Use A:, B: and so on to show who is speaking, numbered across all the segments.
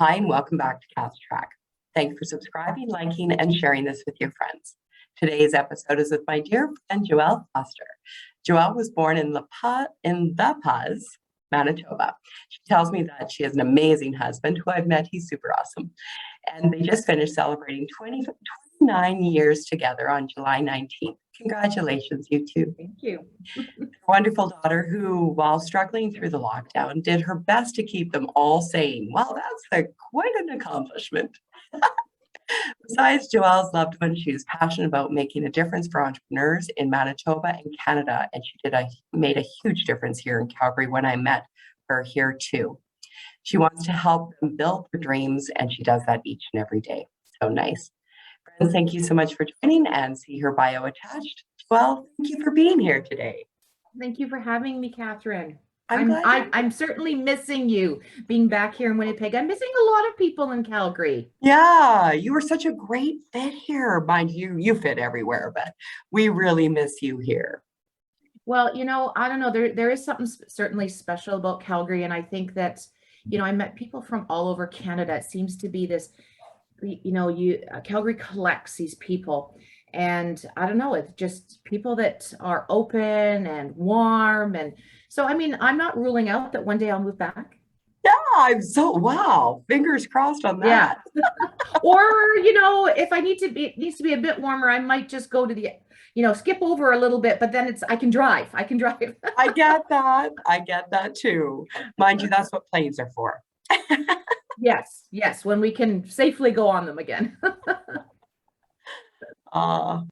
A: Hi, and welcome back to Cast Track. Thanks for subscribing, liking, and sharing this with your friends. Today's episode is with my dear friend Joelle Foster. Joelle was born in La Paz, Manitoba. She tells me that she has an amazing husband who I've met. He's super awesome. And they just finished celebrating 29 years together on July 19th. Congratulations, you two.
B: Thank you.
A: Wonderful daughter who, while struggling through the lockdown, did her best to keep them all sane. Well, that's quite an accomplishment. Besides Joelle's loved one, she is passionate about making a difference for entrepreneurs in Manitoba and Canada, and she made a huge difference here in Calgary when I met her here too. She wants to help them build their dreams, and she does that each and every day. So nice. Friends, thank you so much for joining, and see her bio attached. Well, thank you for being here today.
B: Thank you for having me, Catherine.
A: I'm
B: certainly missing you being back here in Winnipeg. I'm missing a lot of people in Calgary.
A: Yeah, you were such a great fit here. Mind you, you fit everywhere, but we really miss you here.
B: Well, I don't know. There is something certainly special about Calgary, and I think that, I met people from all over Canada. It seems to be this, Calgary collects these people. And I don't know, it's just people that are open and warm. And so, I'm not ruling out that one day I'll move back.
A: Yeah, wow. Fingers crossed on that.
B: Yeah. Or, if I needs to be a bit warmer, I might just go to the, skip over a little bit, but then I can drive.
A: I get that. I get that too. Mind you, that's what planes are for.
B: Yes, when we can safely go on them again.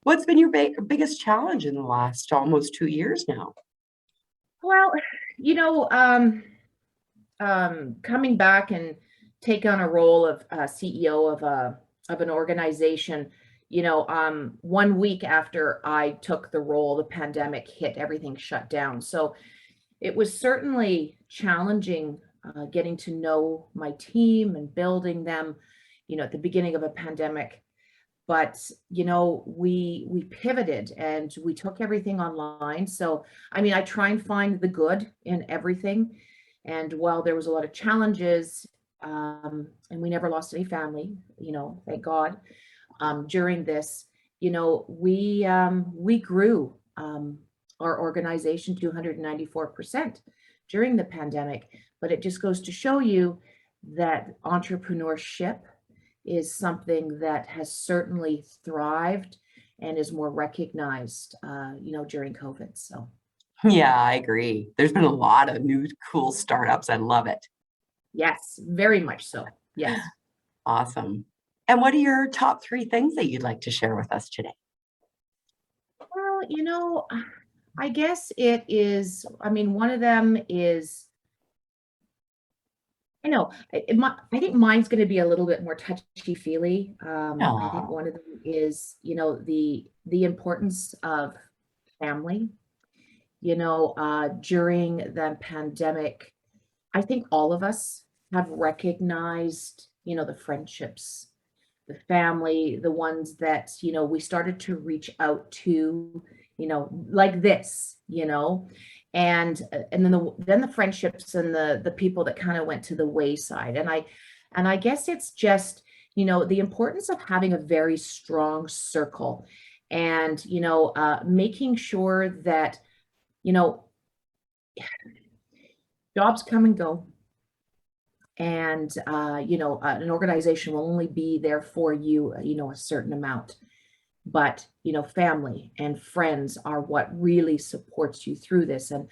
A: What's been your biggest challenge in the last almost 2 years now?
B: Well, coming back and take on a role of CEO of an organization, 1 week after I took the role, the pandemic hit, everything shut down. So it was certainly challenging getting to know my team and building them, at the beginning of a pandemic. But, we pivoted and we took everything online. So, I try and find the good in everything. And while there was a lot of challenges, and we never lost any family, thank God, during this, we grew our organization 294% during the pandemic. But it just goes to show you that entrepreneurship is something that has certainly thrived and is more recognized, during COVID. So.
A: Yeah, I agree. There's been a lot of new cool startups. I love it.
B: Yes, very much so. Yes.
A: Awesome. And what are your top 3 things that you'd like to share with us today?
B: Well, I guess it is, one of them is, I think mine's going to be a little bit more touchy-feely. I think one of them is, the importance of family. During the pandemic, I think all of us have recognized, the friendships, the family, the ones that, we started to reach out to, like this, and then the friendships and the people that kind of went to the wayside. And I guess it's just, the importance of having a very strong circle and, making sure that, jobs come and go. And, an organization will only be there for you, a certain amount. But, family and friends are what really supports you through this. And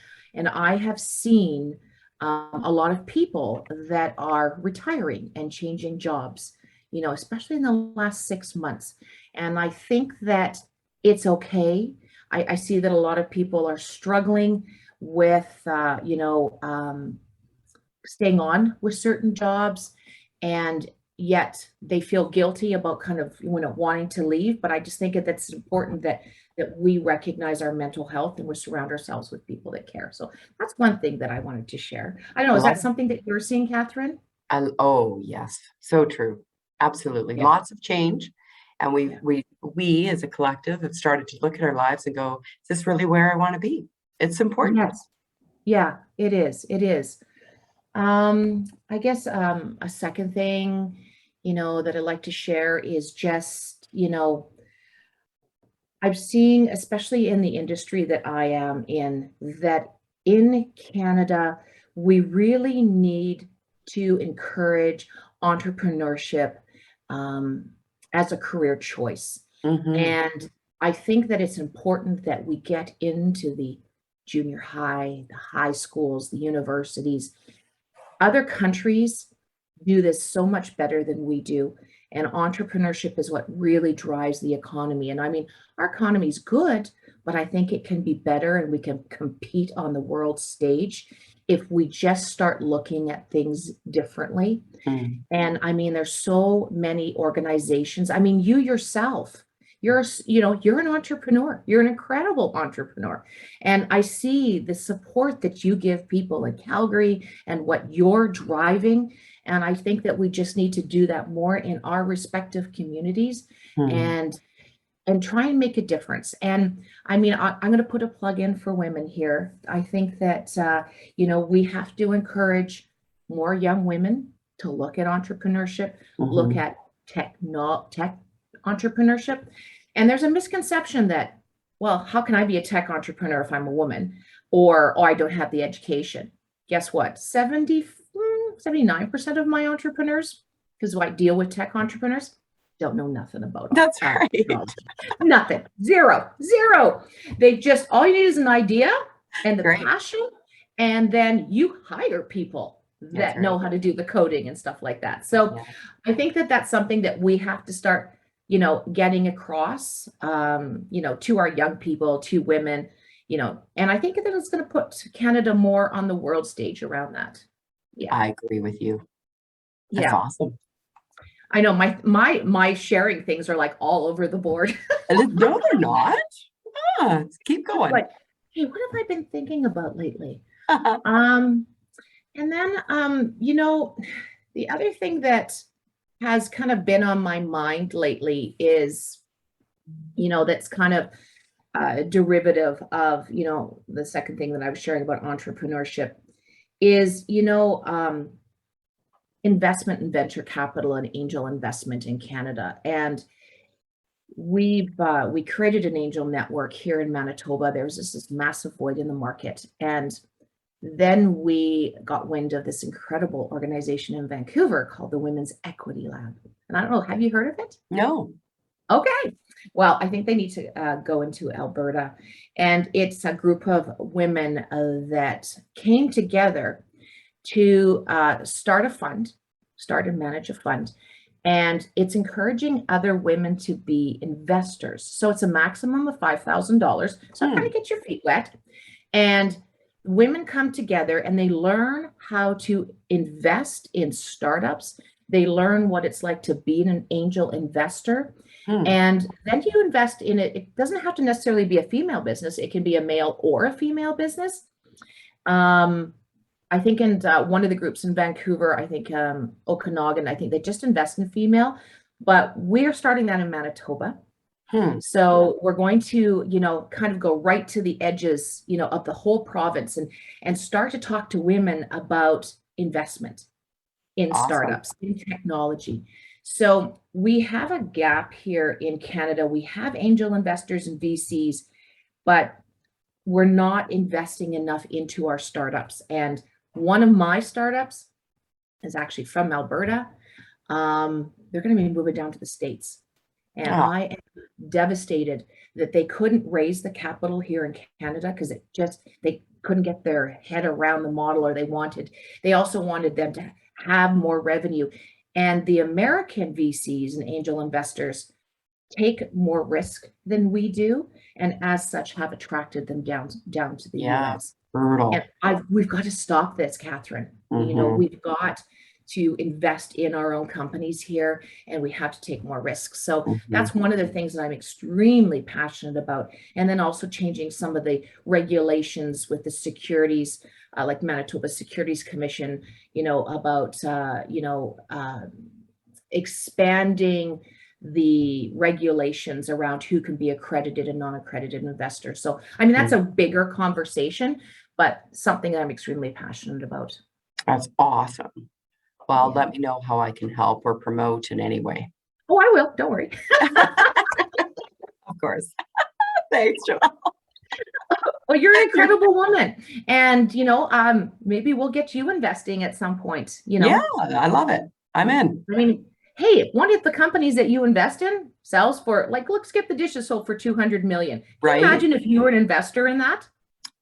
B: I have seen a lot of people that are retiring and changing jobs, especially in the last 6 months. And I think that it's okay. I see that a lot of people are struggling with, staying on with certain jobs, and yet they feel guilty about kind of, wanting to leave. But I just think that's important that we recognize our mental health and we surround ourselves with people that care. So that's one thing that I wanted to share. I don't know, is that something that you're seeing, Catherine?
A: Oh, yes. So true. Absolutely.
B: Yeah.
A: Lots of change. And we as a collective have started to look at our lives and go, is this really where I want to be? It's important.
B: Yes. Yeah, it is. It is. I guess a second thing, that I'd like to share is just, I've seen, especially in the industry that I am in, that in Canada, we really need to encourage entrepreneurship as a career choice.
A: Mhm.
B: And I think that it's important that we get into the junior high, the high schools, the universities. Other countries do this so much better than we do. And entrepreneurship is what really drives the economy. And I mean, our economy is good, but I think it can be better and we can compete on the world stage if we just start looking at things differently.
A: Mm.
B: And I mean, there's so many organizations. I mean, you yourself, you're an entrepreneur. You're an incredible entrepreneur. And I see the support that you give people in Calgary and what you're driving. And I think that we just need to do that more in our respective communities
A: Mm.
B: and try and make a difference. And I mean, I'm going to put a plug in for women here. I think that, we have to encourage more young women to look at entrepreneurship, look
A: Mhm.
B: at tech entrepreneurship. And there's a misconception that, well, how can I be a tech entrepreneur if I'm a woman? Or I don't have the education. Guess what? 79% of my entrepreneurs, because I deal with tech entrepreneurs, don't know nothing about
A: That's right.
B: technology. Nothing. Zero. Zero. They just, all you need is an idea and the
A: Great.
B: passion, and then you hire people
A: That's
B: that know
A: right.
B: how to do the coding and stuff like that. So
A: Yeah.
B: I think that that's something that we have to start, getting across, to our young people, to women, and I think that it's going to put Canada more on the world stage around that. Yeah.
A: I agree with you. That's
B: Yeah.
A: awesome.
B: I know my sharing things are like all over the board.
A: No, they're not. Keep going.
B: Like, hey, what have I been thinking about lately? Um, and then the other thing that has kind of been on my mind lately is, that's kind of derivative of, the second thing that I was sharing about entrepreneurship is, investment in venture capital and angel investment in Canada. And we created an angel network here in Manitoba. There was this massive void in the market. And then we got wind of this incredible organization in Vancouver called the Women's Equity Lab. And I don't know, have you heard of it?
A: No.
B: Okay. Well, I think they need to go into Alberta. And it's a group of women that came together to start and manage a fund. And it's encouraging other women to be investors. So it's a maximum of $5,000. So kind of get your feet wet. And women come together and they learn how to invest in startups. They learn what it's like to be an angel investor. And then you invest in it. It doesn't have to necessarily be a female business. It can be a male or a female business. I think in one of the groups in Vancouver, I think Okanagan, I think they just invest in female, but we're starting that in Manitoba. So we're going to, kind of go right to the edges, of the whole province and start to talk to women about investment in
A: Awesome.
B: startups, in technology. So we have a gap here in Canada. We have angel investors and VCs, but we're not investing enough into our startups. And one of my startups is actually from Alberta. They're going to be moving down to the States. And I am devastated that they couldn't raise the capital here in Canada because they couldn't get their head around the model, or they also wanted them to have more revenue. And the American VCs and angel investors take more risk than we do, and as such have attracted them down to the US.
A: Brutal.
B: And we've got to stop this, Catherine. We've got to invest in our own companies here, and we have to take more risks. So that's one of the things that I'm extremely passionate about. And then also changing some of the regulations with the securities, like Manitoba Securities Commission, about, expanding the regulations around who can be accredited and non-accredited investors. So, I mean, that's a bigger conversation, but something that I'm extremely passionate about.
A: That's awesome. Well,
B: Yeah.
A: let me know how I can help or promote in any way.
B: Oh, I will. Don't worry.
A: Of course. Thanks, Joelle.
B: Well, you're an incredible woman. And, maybe we'll get you investing at some point,
A: Yeah, I love it. I'm in.
B: I mean, hey, one of the companies that you invest in sells for, like, look, Skip the Dishes sold for 200 million. Can
A: Right?
B: you imagine if you were an investor in that?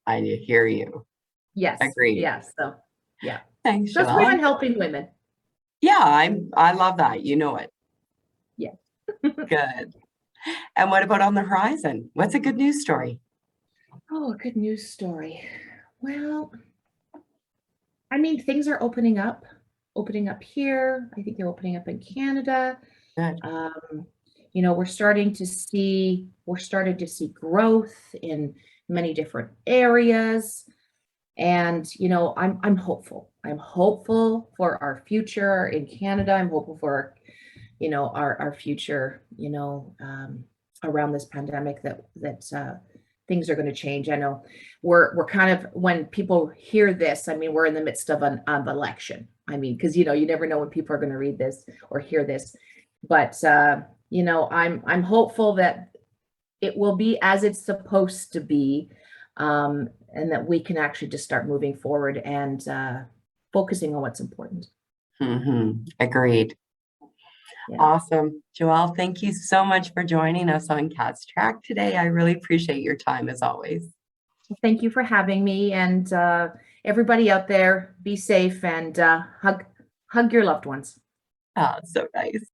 A: I hear you.
B: Yes.
A: Agreed.
B: Yes. So, yeah.
A: Thanks,
B: So it's
A: Joelle.
B: women helping women.
A: Yeah, I love that. You know it.
B: Yeah.
A: Good. And what about on the horizon? What's a good news story?
B: Oh, a good news story. Well, I mean, things are opening up here. I think they're opening up in Canada.
A: Good.
B: We're starting to see growth in many different areas. And, I'm hopeful. I'm hopeful for our future in Canada. I'm hopeful for, our future, around this pandemic that things are going to change. I know we're kind of, when people hear this, I mean, we're in the midst of an election. I mean, because, you never know when people are going to read this or hear this. But, I'm hopeful that it will be as it's supposed to be, and that we can actually just start moving forward and focusing on what's important.
A: Agreed.
B: Yeah.
A: Awesome. Joelle, thank you so much for joining us on Cat's Track today. I really appreciate your time as always.
B: Thank you for having me, and everybody out there, be safe and hug your loved ones.
A: Ah, so nice.